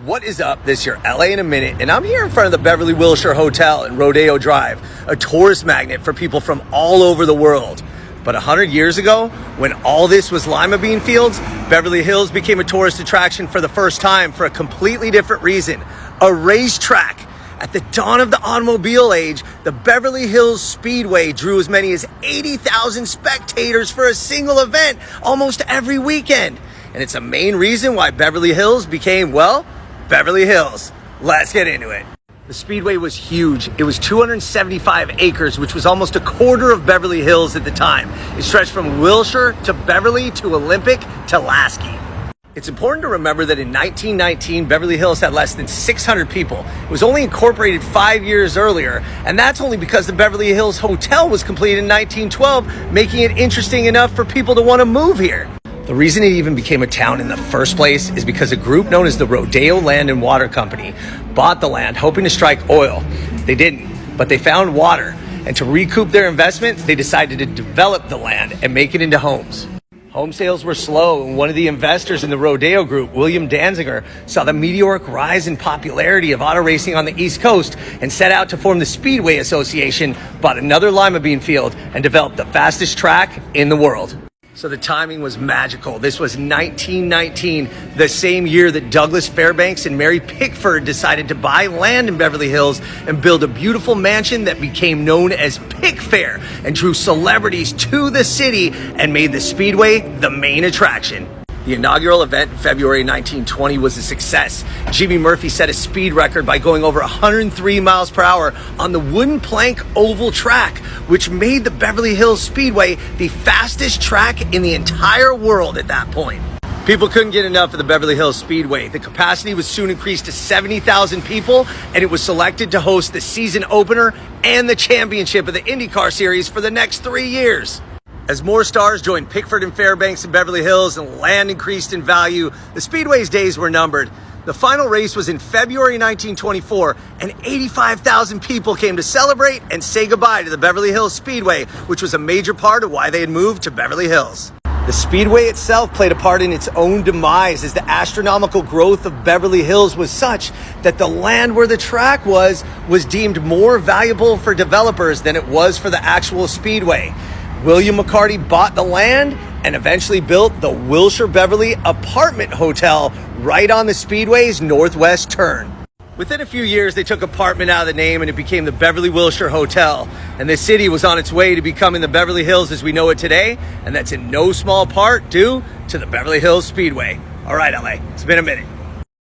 What is up? This is your LA in a minute, and I'm here in front of the Beverly Wilshire Hotel in Rodeo Drive, a tourist magnet for people from all over the world. But 100 years ago, when all this was lima bean fields, Beverly Hills became a tourist attraction for the first time for a completely different reason: a racetrack. At the dawn of the automobile age, the Beverly Hills Speedway drew as many as 80,000 spectators for a single event almost every weekend. And it's a main reason why Beverly Hills became, well, Beverly Hills. Let's get into it. The Speedway was huge. It was 275 acres, which was almost a quarter of Beverly Hills at the time. It stretched from Wilshire to Beverly to Olympic to Lasky. It's important to remember that in 1919, Beverly Hills had less than 600 people. It was only incorporated 5 years earlier, and that's only because the Beverly Hills Hotel was completed in 1912, making it interesting enough for people to want to move here. The reason it even became a town in the first place is because a group known as the Rodeo Land and Water Company bought the land hoping to strike oil. They didn't, but they found water, and to recoup their investment, they decided to develop the land and make it into homes. Home sales were slow, and one of the investors in the Rodeo Group, William Danziger, saw the meteoric rise in popularity of auto racing on the East Coast and set out to form the Speedway Association, bought another lima bean field, and developed the fastest track in the world. So the timing was magical. This was 1919, the same year that Douglas Fairbanks and Mary Pickford decided to buy land in Beverly Hills and build a beautiful mansion that became known as Pickfair and drew celebrities to the city and made the Speedway the main attraction. The inaugural event in February 1920 was a success. Jimmy Murphy set a speed record by going over 103 miles per hour on the wooden plank oval track, which made the Beverly Hills Speedway the fastest track in the entire world at that point. People couldn't get enough of the Beverly Hills Speedway. The capacity was soon increased to 70,000 people, and it was selected to host the season opener and the championship of the IndyCar Series for the next 3 years. As more stars joined Pickford and Fairbanks in Beverly Hills and land increased in value, the Speedway's days were numbered. The final race was in February 1924, and 85,000 people came to celebrate and say goodbye to the Beverly Hills Speedway, which was a major part of why they had moved to Beverly Hills. The Speedway itself played a part in its own demise, as the astronomical growth of Beverly Hills was such that the land where the track was deemed more valuable for developers than it was for the actual Speedway. William McCarty bought the land and eventually built the Wilshire Beverly Apartment Hotel right on the Speedway's northwest turn. Within a few years, they took apartment out of the name and it became the Beverly Wilshire Hotel. And the city was on its way to becoming the Beverly Hills as we know it today. And that's in no small part due to the Beverly Hills Speedway. All right, LA, it's been a minute.